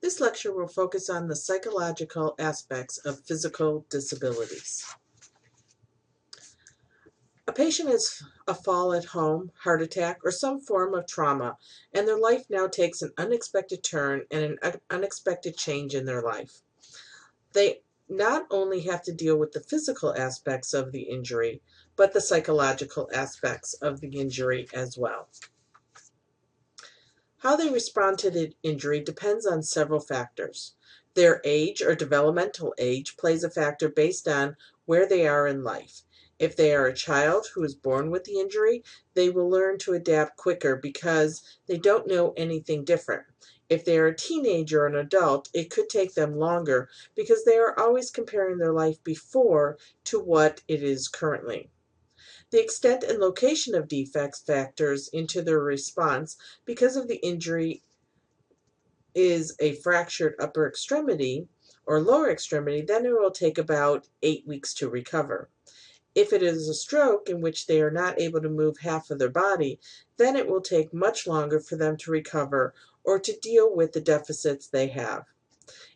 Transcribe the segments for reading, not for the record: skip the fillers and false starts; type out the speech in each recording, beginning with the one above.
This lecture will focus on the psychological aspects of physical disabilities. A patient has a fall at home, heart attack, or some form of trauma, and their life now takes an unexpected turn and an unexpected change in their life. They not only have to deal with the physical aspects of the injury, but the psychological aspects of the injury as well. How they respond to the injury depends on several factors. Their age or developmental age plays a factor based on where they are in life. If they are a child who is born with the injury, they will learn to adapt quicker because they don't know anything different. If they are a teenager or an adult, it could take them longer because they are always comparing their life before to what it is currently. The extent and location of defects factors into their response. Because of the injury is a fractured upper extremity or lower extremity, then it will take about 8 weeks to recover. If it is a stroke in which they are not able to move half of their body, then it will take much longer for them to recover or to deal with the deficits they have.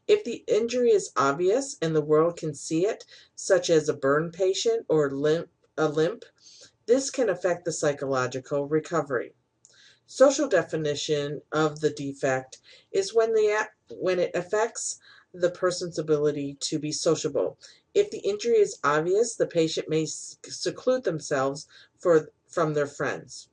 If the injury is obvious and the world can see it, such as a burn patient or a limp, this can affect the psychological recovery. Social definition of the defect is when it affects the person's ability to be sociable. If the injury is obvious, the patient may seclude themselves from their friends.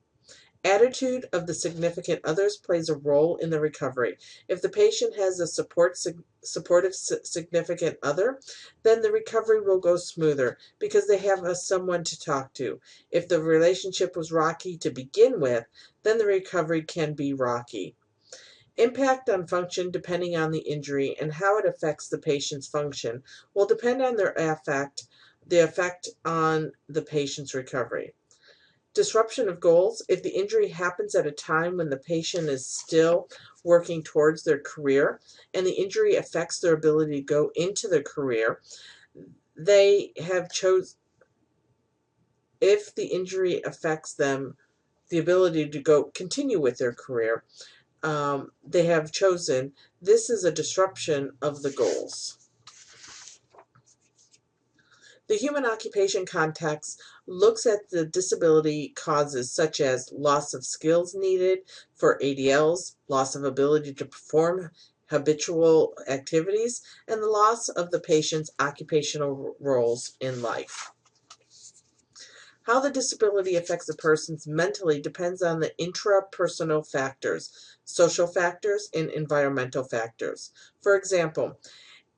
Attitude of the significant others plays a role in the recovery. If the patient has a supportive significant other, then the recovery will go smoother because they have someone to talk to. If the relationship was rocky to begin with, then the recovery can be rocky. Impact on function depending on the injury and how it affects the patient's function will depend on the effect on the patient's recovery. Disruption of goals. If the injury happens at a time when the patient is still working towards their career and the injury affects their ability to go into their career, they have if the injury affects them, the ability to continue with their career, they have chosen, this is a disruption of the goals. The human occupation context looks at the disability causes such as loss of skills needed for ADLs, loss of ability to perform habitual activities, and the loss of the patient's occupational roles in life. How the disability affects a person mentally depends on the intrapersonal factors, social factors, and environmental factors. For example,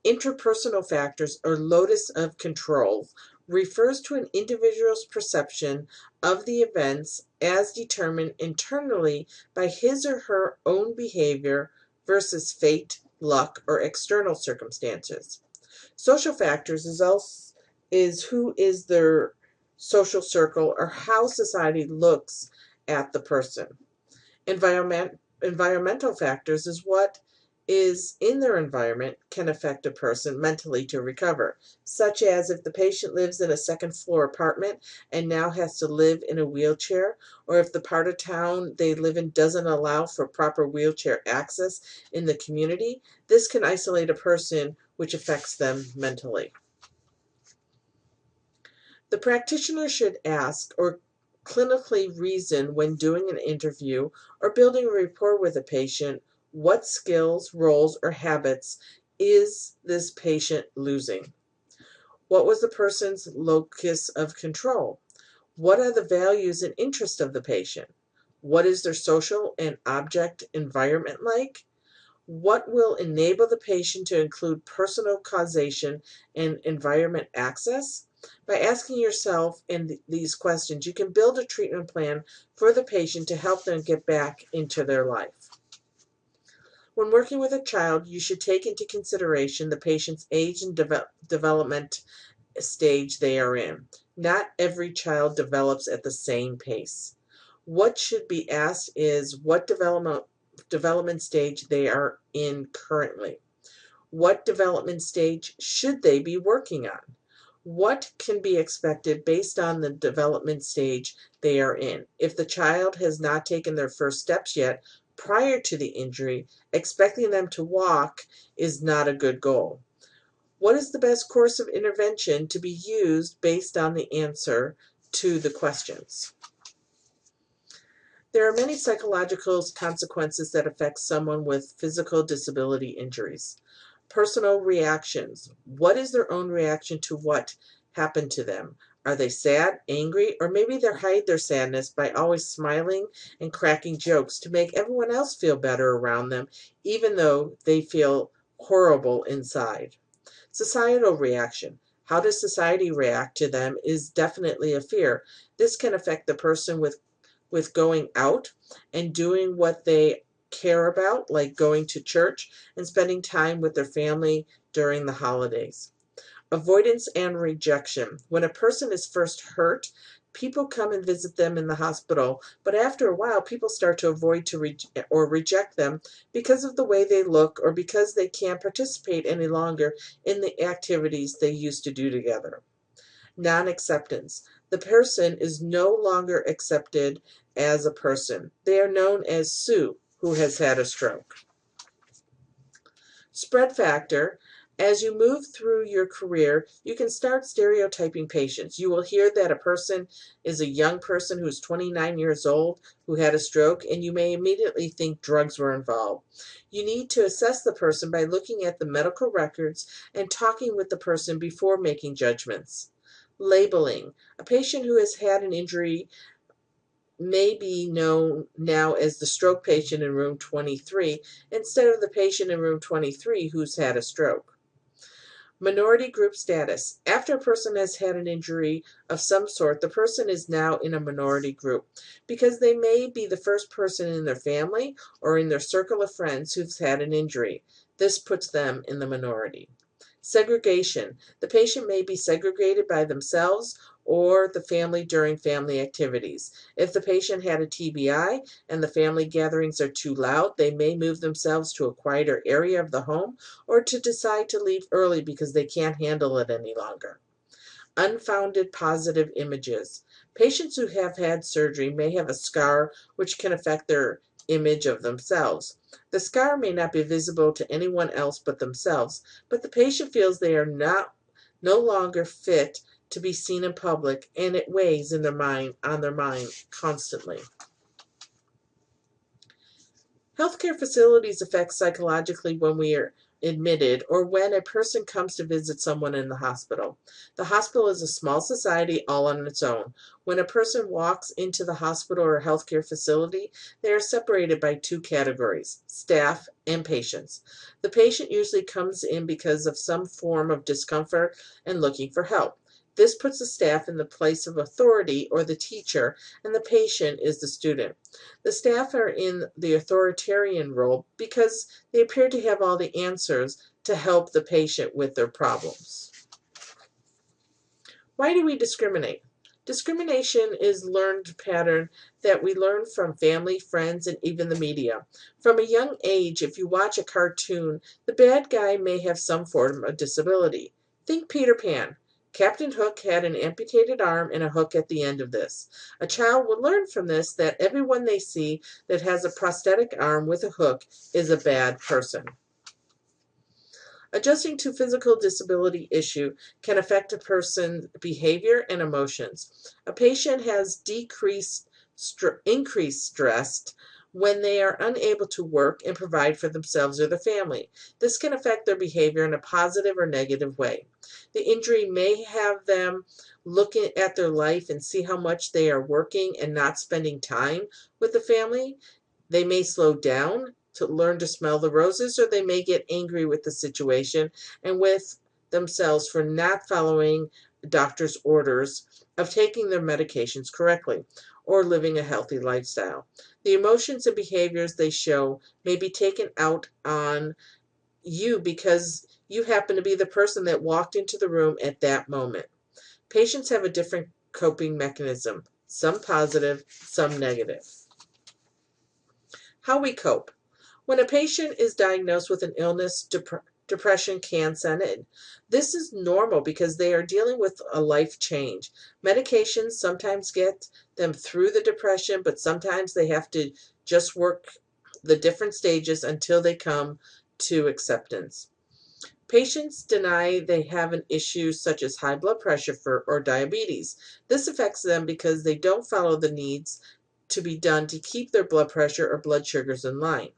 interpersonal factors or locus of control refers to an individual's perception of the events as determined internally by his or her own behavior versus fate, luck, or external circumstances. Social factors is who is their social circle or how society looks at the person. Environmental factors is what is in their environment can affect a person mentally to recover, such as if the patient lives in a second-floor apartment and now has to live in a wheelchair, or if the part of town they live in doesn't allow for proper wheelchair access in the community. This can isolate a person, which affects them mentally. The practitioner should ask or clinically reason when doing an interview or building a rapport with a patient. What skills, roles, or habits is this patient losing? What was the person's locus of control? What are the values and interests of the patient? What is their social and object environment like? What will enable the patient to include personal causation and environment access? By asking yourself these questions, you can build a treatment plan for the patient to help them get back into their life. When working with a child, you should take into consideration the patient's age and development stage they are in. Not every child develops at the same pace. What should be asked is what development stage they are in currently. What development stage should they be working on? What can be expected based on the development stage they are in? If the child has not taken their first steps yet, prior to the injury, expecting them to walk is not a good goal. What is the best course of intervention to be used based on the answer to the questions? There are many psychological consequences that affect someone with physical disability injuries. Personal reactions. What is their own reaction to what happened to them? Are they sad, angry, or maybe they hide their sadness by always smiling and cracking jokes to make everyone else feel better around them, even though they feel horrible inside? Societal reaction. How does society react to them is definitely a fear. This can affect the person with going out and doing what they care about, like going to church and spending time with their family during the holidays. Avoidance and rejection. When a person is first hurt, people come and visit them in the hospital, but after a while, people start to avoid or reject them because of the way they look or because they can't participate any longer in the activities they used to do together. Non-acceptance. The person is no longer accepted as a person. They are known as Sue, who has had a stroke. Spread factor. As you move through your career, you can start stereotyping patients. You will hear that a person is a young person who's 29 years old who had a stroke, and you may immediately think drugs were involved. You need to assess the person by looking at the medical records and talking with the person before making judgments. Labeling. A patient who has had an injury may be known now as the stroke patient in room 23 instead of the patient in room 23 who's had a stroke. Minority group status. After a person has had an injury of some sort, the person is now in a minority group because they may be the first person in their family or in their circle of friends who's had an injury. This puts them in the minority. Segregation. The patient may be segregated by themselves or the family during family activities. If the patient had a TBI and the family gatherings are too loud, they may move themselves to a quieter area of the home or to decide to leave early because they can't handle it any longer. Unfounded positive images. Patients who have had surgery may have a scar which can affect their image of themselves. The scar may not be visible to anyone else but themselves, but the patient feels they are no longer fit to be seen in public, and it weighs on their mind constantly. Healthcare facilities affect psychologically when we are admitted or when a person comes to visit someone in the hospital. The hospital is a small society all on its own. When a person walks into the hospital or healthcare facility, they are separated by two categories, staff and patients. The patient usually comes in because of some form of discomfort and looking for help. This puts the staff in the place of authority or the teacher, and the patient is the student. The staff are in the authoritarian role because they appear to have all the answers to help the patient with their problems. Why do we discriminate? Discrimination is a learned pattern that we learn from family, friends, and even the media. From a young age, if you watch a cartoon, the bad guy may have some form of disability. Think Peter Pan. Captain Hook had an amputated arm and a hook at the end of this. A child will learn from this that everyone they see that has a prosthetic arm with a hook is a bad person. Adjusting to physical disability issue can affect a person's behavior and emotions. A patient has increased stress when they are unable to work and provide for themselves or the family. This can affect their behavior in a positive or negative way. The injury may have them look at their life and see how much they are working and not spending time with the family. They may slow down to learn to smell the roses, or they may get angry with the situation and with themselves for not following doctor's orders of taking their medications correctly or living a healthy lifestyle. The emotions and behaviors they show may be taken out on you because you happen to be the person that walked into the room at that moment. Patients have a different coping mechanism, some positive, some negative. How we cope. When a patient is diagnosed with an illness, depression can set in. This is normal because they are dealing with a life change. Medications sometimes get them through the depression, but sometimes they have to just work the different stages until they come to acceptance. Patients deny they have an issue such as high blood pressure or diabetes. This affects them because they don't follow the needs to be done to keep their blood pressure or blood sugars in line.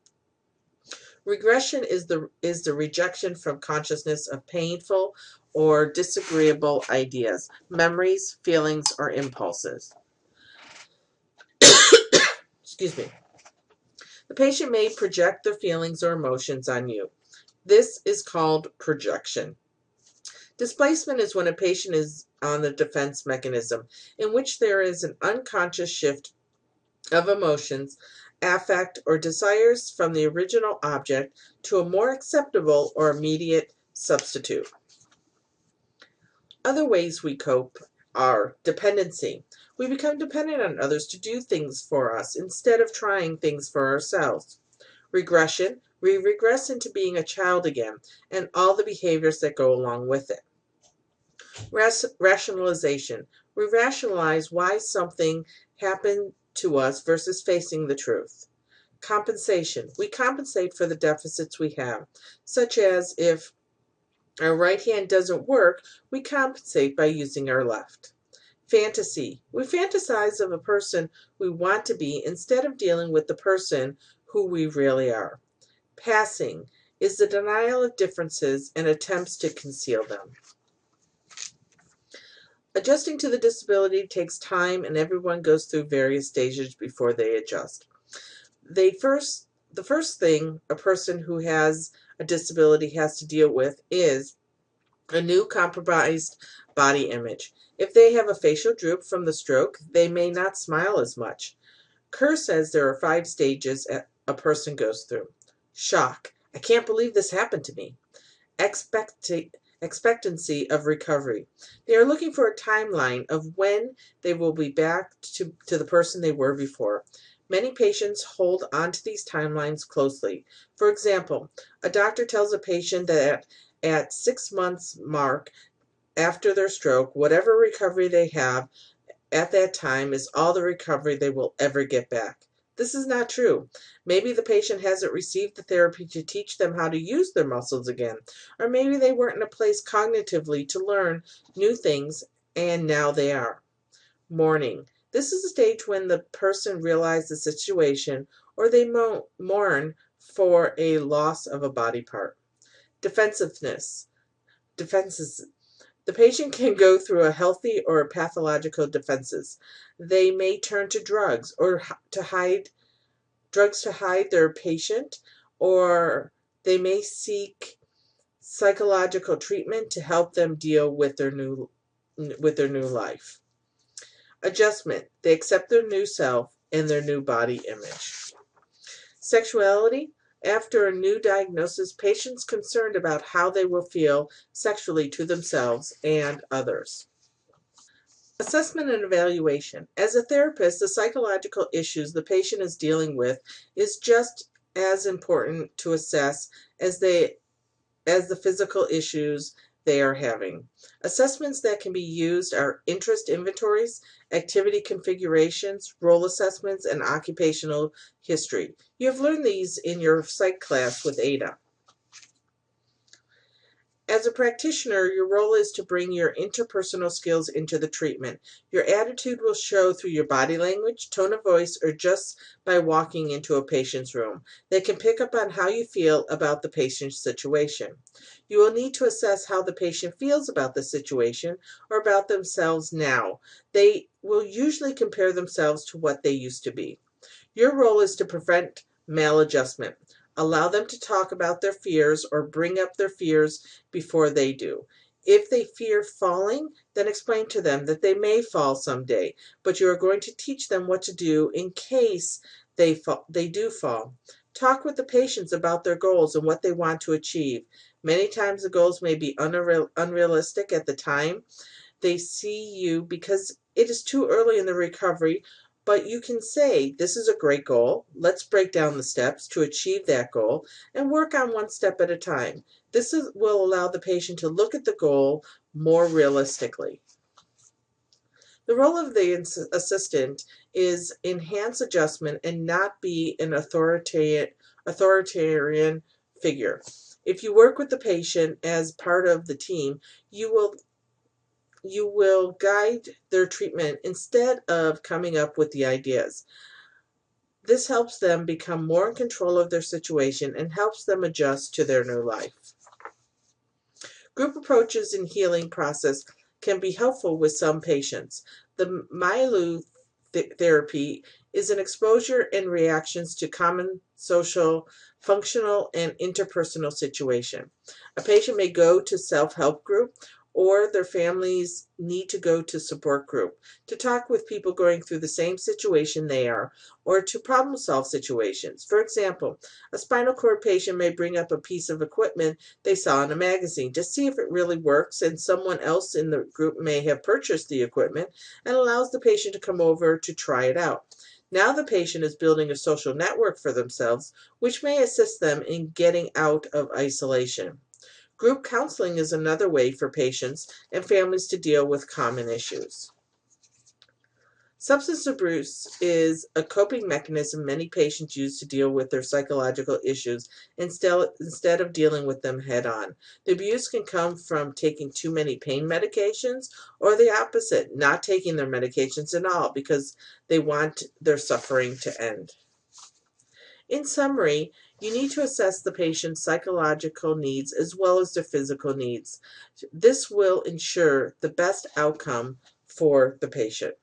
Regression is the rejection from consciousness of painful or disagreeable ideas, memories, feelings, or impulses. Excuse me. The patient may project their feelings or emotions on you. This is called projection. Displacement is when a patient is on the defense mechanism, in which there is an unconscious shift of emotions, affect, or desires from the original object to a more acceptable or immediate substitute. Other ways we cope are dependency. We become dependent on others to do things for us instead of trying things for ourselves. Regression. We regress into being a child again and all the behaviors that go along with it. Rationalization. We rationalize why something happened to us versus facing the truth. Compensation. We compensate for the deficits we have, such as if our right hand doesn't work, we compensate by using our left. Fantasy. We fantasize of a person we want to be instead of dealing with the person who we really are. Passing is the denial of differences and attempts to conceal them. Adjusting to the disability takes time, and everyone goes through various stages before they adjust. The first thing a person who has a disability has to deal with is a new compromised body image. If they have a facial droop from the stroke, they may not smile as much. Kerr says there are 5 stages a person goes through. Shock. I can't believe this happened to me. Expectancy of recovery. They are looking for a timeline of when they will be back to the person they were before. Many patients hold onto these timelines closely. For example, a doctor tells a patient that at 6 months mark after their stroke, whatever recovery they have at that time is all the recovery they will ever get back. This is not true. Maybe the patient hasn't received the therapy to teach them how to use their muscles again, or maybe they weren't in a place cognitively to learn new things, and now they are. Mourning. This is a stage when the person realizes the situation, or they mourn for a loss of a body part. Defensiveness. Defenses. The patient can go through a healthy or pathological defenses. They may turn to drugs to hide their patient, or they may seek psychological treatment to help them deal with their new life. Adjustment. They accept their new self and their new body image. Sexuality. After a new diagnosis, patients concerned about how they will feel sexually to themselves and others. Assessment and evaluation. As a therapist, the psychological issues the patient is dealing with is just as important to assess as the physical issues they are having. Assessments that can be used are interest inventories, activity configurations, role assessments, and occupational history. You have learned these in your psych class with Ada. As a practitioner, your role is to bring your interpersonal skills into the treatment. Your attitude will show through your body language, tone of voice, or just by walking into a patient's room. They can pick up on how you feel about the patient's situation. You will need to assess how the patient feels about the situation or about themselves now. They will usually compare themselves to what they used to be. Your role is to prevent maladjustment. Allow them to talk about their fears or bring up their fears before they do. If they fear falling, then explain to them that they may fall someday, but you are going to teach them what to do in case they do fall. Talk with the patients about their goals and what they want to achieve. Many times the goals may be unrealistic at the time they see you because it is too early in the recovery, but you can say, this is a great goal. Let's break down the steps to achieve that goal and work on one step at a time. This will allow the patient to look at the goal more realistically. The role of the assistant is enhance adjustment and not be an authoritarian figure. If you work with the patient as part of the team, you will guide their treatment instead of coming up with the ideas. This helps them become more in control of their situation and helps them adjust to their new life. Group approaches in healing process can be helpful with some patients. The myelotherapy is an exposure and reactions to common social, functional, and interpersonal situation. A patient may go to self-help group or their families need to go to support group to talk with people going through the same situation they are or to problem solve situations. For example, a spinal cord patient may bring up a piece of equipment they saw in a magazine to see if it really works, and someone else in the group may have purchased the equipment and allows the patient to come over to try it out. Now the patient is building a social network for themselves, which may assist them in getting out of isolation. Group counseling is another way for patients and families to deal with common issues. Substance abuse is a coping mechanism many patients use to deal with their psychological issues instead of dealing with them head on. The abuse can come from taking too many pain medications or the opposite, not taking their medications at all because they want their suffering to end. In summary, you need to assess the patient's psychological needs as well as their physical needs. This will ensure the best outcome for the patient.